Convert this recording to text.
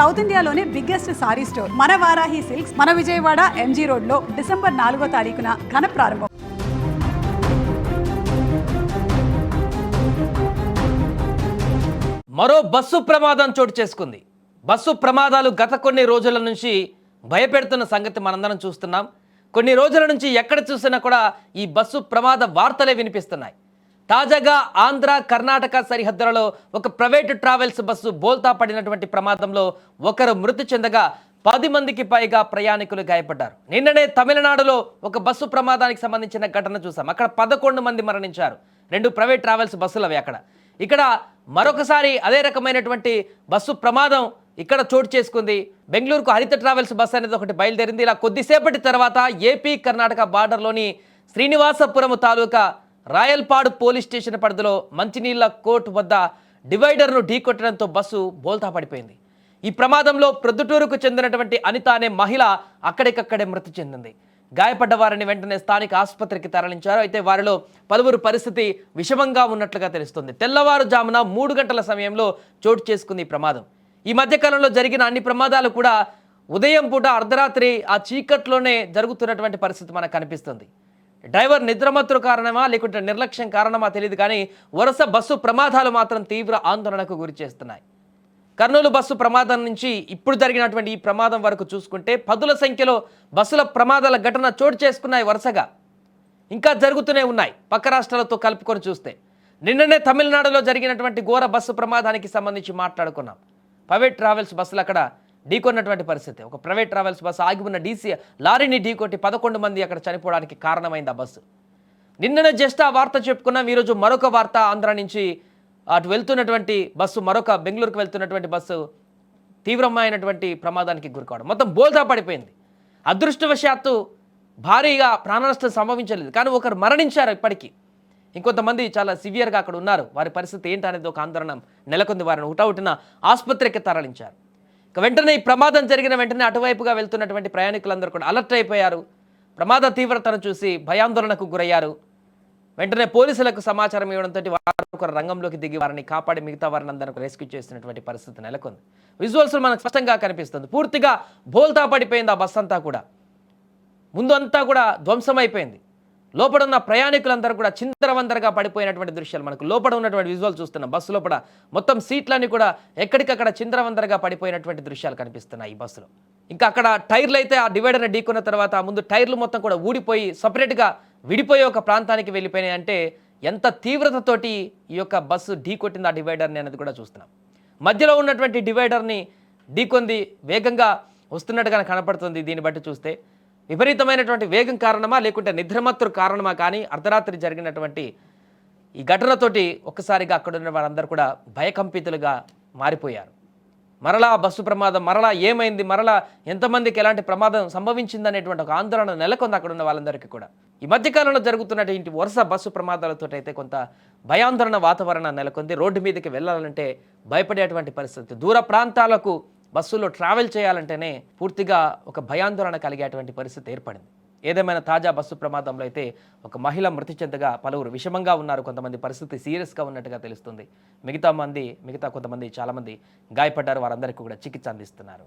South ఇండియాలోనే biggest sorry store మన Varahi silks మన విజయవాడ ఎంజీ రోడ్ లో డిసెంబర్ 4వ తారీఖున ఘన ప్రారంభం. మరో బస్సు ప్రమాదం చోటు చేసుకుంది. బస్సు ప్రమాదాలు గత కొన్ని రోజుల నుంచి భయపెడుతున్న సంగతి మనందరం చూస్తున్నాం. కొన్ని రోజుల నుంచి ఎక్కడ చూసినా కూడా ఈ బస్సు ప్రమాద వార్తలే వినిపిస్తున్నాయి. తాజాగా ఆంధ్ర కర్ణాటక సరిహద్దులలో ఒక ప్రైవేటు ట్రావెల్స్ బస్సు బోల్తా పడినటువంటి ప్రమాదంలో ఒకరు మృతి చెందగా 10 మందికి పైగా ప్రయాణికులు గాయపడ్డారు. నిన్ననే తమిళనాడులో ఒక బస్సు ప్రమాదానికి సంబంధించిన ఘటన చూసాం. అక్కడ 11 మంది మరణించారు. 2 ప్రైవేట్ ట్రావెల్స్ బస్సులు అవి. ఇక్కడ మరొకసారి అదే రకమైనటువంటి బస్సు ప్రమాదం ఇక్కడ చోటు చేసుకుంది. బెంగళూరుకు హరిత ట్రావెల్స్ బస్సు అనేది ఒకటి బయలుదేరింది. ఇలా కొద్దిసేపటి తర్వాత ఏపీ కర్ణాటక బార్డర్లోని శ్రీనివాసపురం తాలూకా రాయల్పాడు పోలీస్ స్టేషన్ పరిధిలో మంచినీళ్ళ కోర్టు వద్ద డివైడర్ను ఢీకొట్టడంతో బస్సు బోల్తా పడిపోయింది. ఈ ప్రమాదంలో ప్రొద్దుటూరుకు చెందినటువంటి అనిత అనే మహిళ అక్కడికక్కడే మృతి చెందింది. గాయపడ్డ వారిని వెంటనే స్థానిక ఆసుపత్రికి తరలించారు. అయితే వారిలో పలువురు పరిస్థితి విషమంగా ఉన్నట్లుగా తెలుస్తుంది. తెల్లవారుజామున 3 గంటల సమయంలో చోటు చేసుకుంది ఈ ప్రమాదం. ఈ మధ్యకాలంలో జరిగిన అన్ని ప్రమాదాలు కూడా ఉదయం పూట అర్ధరాత్రి ఆ చీకట్లోనే జరుగుతున్నటువంటి పరిస్థితి మనకు కనిపిస్తుంది. డ్రైవర్ నిద్రమత్తుల కారణమా లేకుంటే నిర్లక్ష్యం కారణమా తెలియదు, కానీ వరుస బస్సు ప్రమాదాలు మాత్రం తీవ్ర ఆందోళనకు గురి చేస్తున్నాయి. కర్నూలు బస్సు ప్రమాదం నుంచి ఇప్పుడు జరిగినటువంటి ఈ ప్రమాదం వరకు చూసుకుంటే 10ల సంఖ్యలో బస్సుల ప్రమాదాల ఘటన చోటు చేసుకున్నాయి. వరుసగా ఇంకా జరుగుతూనే ఉన్నాయి. పక్క రాష్ట్రాలతో కలుపుకొని చూస్తే నిన్ననే తమిళనాడులో జరిగినటువంటి ఘోర బస్సు ప్రమాదానికి సంబంధించి మాట్లాడుకున్నాం. ప్రైవేట్ ట్రావెల్స్ బస్సులు అక్కడ ఢీకొన్నటువంటి పరిస్థితి. ఒక ప్రైవేట్ ట్రావెల్స్ బస్సు ఆగి ఉన్న డీసీ లారీని ఢీకొట్టి 11 మంది అక్కడ చనిపోవడానికి కారణమైంది ఆ బస్సు. నిన్ననే జస్ట్ ఆ వార్త చెప్పుకున్నాం. ఈరోజు మరొక వార్త ఆంధ్ర నుంచి అటు వెళ్తున్నటువంటి బస్సు, మరొక బెంగళూరుకు వెళ్తున్నటువంటి బస్సు తీవ్రమైనటువంటి ప్రమాదానికి గురికావడం, మొత్తం బోల్తా పడిపోయింది. అదృష్టవశాత్తు భారీగా ప్రాణనష్టం సంభవించలేదు, కానీ ఒకరు మరణించారు. ఇప్పటికీ ఇంకొంతమంది చాలా సివియర్గా అక్కడ ఉన్నారు. వారి పరిస్థితి ఏంటనేది ఒక ఆందోళన నెలకొంది. వారిని హుటాహుటిన ఆసుపత్రికి తరలించారు. ఇక వెంటనే ఈ ప్రమాదం జరిగిన వెంటనే అటువైపుగా వెళ్తున్నటువంటి ప్రయాణికులందరూ కూడా అలర్ట్ అయిపోయారు. ప్రమాద తీవ్రతను చూసి భయాందోళనకు గురయ్యారు. వెంటనే పోలీసులకు సమాచారం ఇవ్వడంతో వారు ఒక రంగంలోకి దిగి వారిని కాపాడి మిగతా వారిని అందరూ రెస్క్యూ చేసినటువంటి పరిస్థితి నెలకొంది. విజువల్స్ మనకు స్పష్టంగా కనిపిస్తుంది. పూర్తిగా బోల్తా పడిపోయింది ఆ బస్ అంతా కూడా. ముందు అంతా కూడా ధ్వంసమైపోయింది. లోపల ఉన్న ప్రయాణికులందరూ కూడా చిందరవందరగా పడిపోయినటువంటి దృశ్యాలు మనకు లోపల ఉన్నటువంటి విజువల్ చూస్తున్నాం. బస్సు లోపల మొత్తం సీట్లన్నీ కూడా ఎక్కడికక్కడ చిందరవందరగా పడిపోయినటువంటి దృశ్యాలు కనిపిస్తున్నాయి ఈ బస్సులో. ఇంకా అక్కడ టైర్లు అయితే ఆ డివైడర్ని ఢీకున్న తర్వాత ముందు టైర్లు మొత్తం కూడా ఊడిపోయి సపరేట్గా విడిపోయే ఒక ప్రాంతానికి వెళ్ళిపోయినాయి. అంటే ఎంత తీవ్రతతోటి ఈ యొక్క బస్సు ఢీకొట్టింది ఆ డివైడర్ని అనేది కూడా చూస్తున్నాం. మధ్యలో ఉన్నటువంటి డివైడర్ని ఢీకొంది వేగంగా వస్తున్నట్టుగా కనపడుతుంది. దీన్ని బట్టి చూస్తే విపరీతమైనటువంటి వేగం కారణమా లేకుంటే నిద్రమత్తుల కారణమా, కానీ అర్ధరాత్రి జరిగినటువంటి ఈ ఘటనతోటి ఒక్కసారిగా అక్కడున్న వారందరూ కూడా భయకంపితులుగా మారిపోయారు. మరలా బస్సు ప్రమాదం, మరలా ఏమైంది, మరలా ఎంతమందికి ఎలాంటి ప్రమాదం సంభవించిందనేటువంటి ఒక ఆందోళన నెలకొంది అక్కడున్న వాళ్ళందరికీ కూడా. ఈ మధ్యకాలంలో జరుగుతున్నటువంటి వరుస బస్సు ప్రమాదాలతో అయితే కొంత భయాందోళన వాతావరణం నెలకొంది. రోడ్డు మీదకి వెళ్ళాలంటే భయపడేటువంటి పరిస్థితి. దూర ప్రాంతాలకు బస్సులో ట్రావెల్ చేయాలంటేనే పూర్తిగా ఒక భయాందోళన కలిగేటువంటి పరిస్థితి ఏర్పడింది. ఏదేమైనా తాజా బస్సు ప్రమాదంలో అయితే ఒక మహిళ మృతి చెందగా పలువురు విషమంగా ఉన్నారు. కొంతమంది పరిస్థితి సీరియస్గా ఉన్నట్టుగా తెలుస్తుంది. మిగతా కొంతమంది చాలామంది గాయపడ్డారు. వారందరికీ కూడా చికిత్స అందిస్తున్నారు.